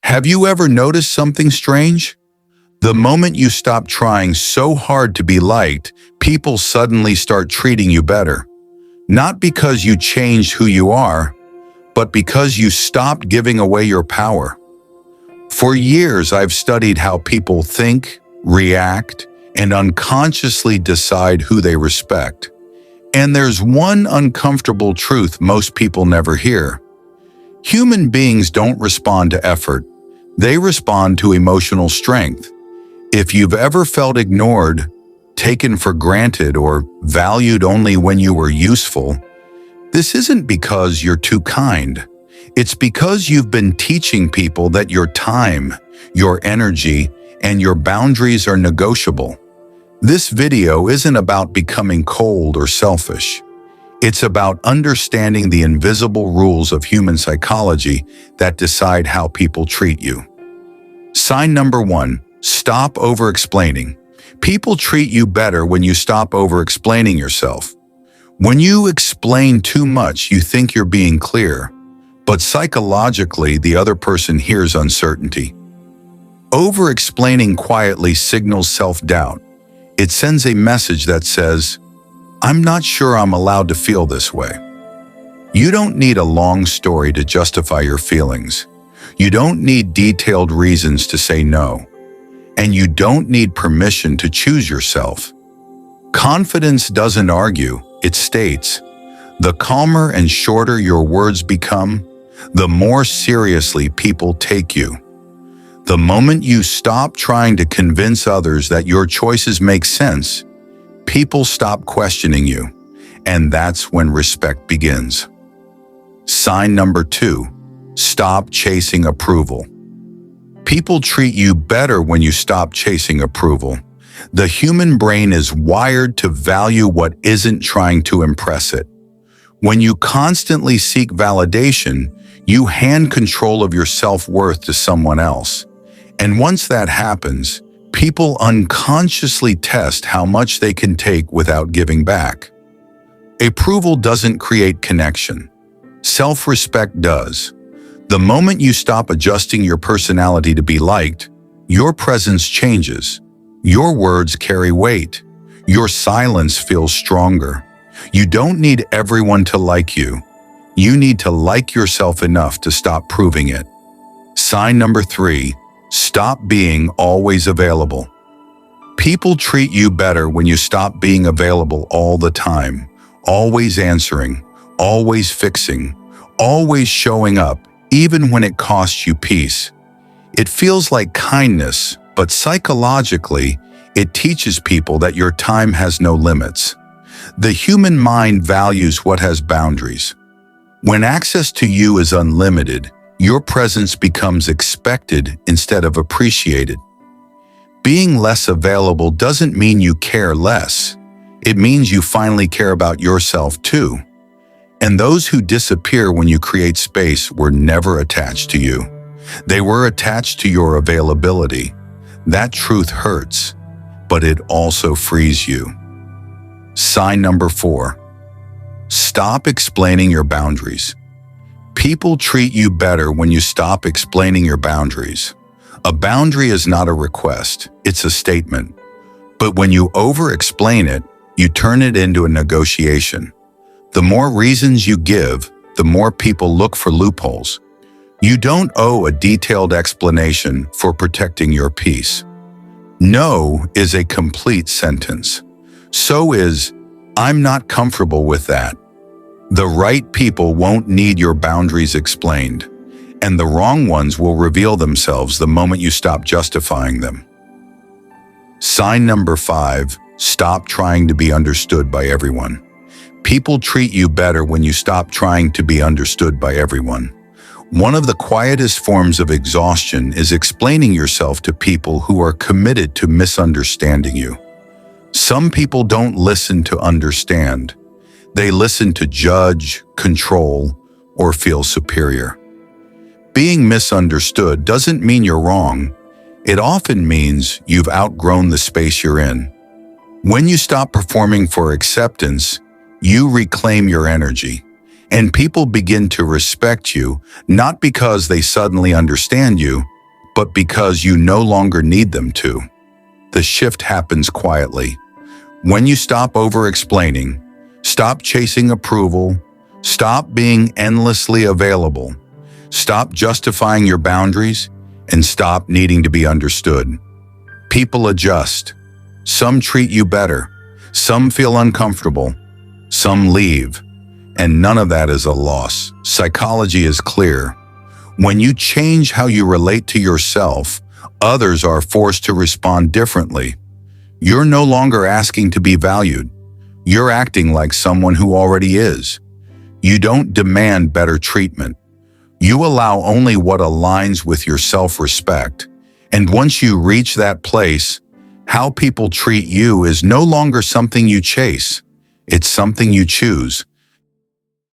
Have you ever noticed something strange? The moment you stop trying so hard to be liked, people suddenly start treating you better. Not because you changed who you are, but because you stopped giving away your power. For years, I've studied how people think, react, and unconsciously decide who they respect. And there's one uncomfortable truth most people never hear. Human beings don't respond to effort. They respond to emotional strength. If you've ever felt ignored, taken for granted, or valued only when you were useful, this isn't because you're too kind. It's because you've been teaching people that your time, your energy, and your boundaries are negotiable. This video isn't about becoming cold or selfish. It's about understanding the invisible rules of human psychology that decide how people treat you. Sign number 1. Stop over-explaining. People treat you better when you stop over-explaining yourself. When you explain too much, you think you're being clear, but psychologically, the other person hears uncertainty. Over-explaining quietly signals self-doubt. It sends a message that says, "I'm not sure I'm allowed to feel this way." You don't need a long story to justify your feelings. You don't need detailed reasons to say no. And you don't need permission to choose yourself. Confidence doesn't argue, it states. The calmer and shorter your words become, the more seriously people take you. The moment you stop trying to convince others that your choices make sense, people stop questioning you, and that's when respect begins. Sign number 2, stop chasing approval. People treat you better when you stop chasing approval. The human brain is wired to value what isn't trying to impress it. When you constantly seek validation, you hand control of your self-worth to someone else. And once that happens, people unconsciously test how much they can take without giving back. Approval doesn't create connection. Self-respect does. The moment you stop adjusting your personality to be liked, your presence changes. Your words carry weight. Your silence feels stronger. You don't need everyone to like you. You need to like yourself enough to stop proving it. Sign number 3, stop being always available. People treat you better when you stop being available all the time, always answering, always fixing, always showing up, even when it costs you peace. It feels like kindness, but psychologically, it teaches people that your time has no limits. The human mind values what has boundaries. When access to you is unlimited, your presence becomes expected instead of appreciated. Being less available doesn't mean you care less. It means you finally care about yourself too. And those who disappear when you create space were never attached to you. They were attached to your availability. That truth hurts, but it also frees you. Sign number 4, stop explaining your boundaries. People treat you better when you stop explaining your boundaries. A boundary is not a request, it's a statement. But when you over-explain it, you turn it into a negotiation. The more reasons you give, the more people look for loopholes. You don't owe a detailed explanation for protecting your peace. No is a complete sentence. So is, "I'm not comfortable with that." The right people won't need your boundaries explained, and the wrong ones will reveal themselves the moment you stop justifying them. Sign number 5, stop trying to be understood by everyone. People treat you better when you stop trying to be understood by everyone. One of the quietest forms of exhaustion is explaining yourself to people who are committed to misunderstanding you. Some people don't listen to understand. They listen to judge, control, or feel superior. Being misunderstood doesn't mean you're wrong. It often means you've outgrown the space you're in. When you stop performing for acceptance, you reclaim your energy, and people begin to respect you, not because they suddenly understand you, but because you no longer need them to. The shift happens quietly. When you stop over-explaining, stop chasing approval, stop being endlessly available, stop justifying your boundaries, and stop needing to be understood. People adjust. Some treat you better. Some feel uncomfortable. Some leave. And none of that is a loss. Psychology is clear. When you change how you relate to yourself, others are forced to respond differently. You're no longer asking to be valued. You're acting like someone who already is. You don't demand better treatment. You allow only what aligns with your self-respect. And once you reach that place, how people treat you is no longer something you chase. It's something you choose.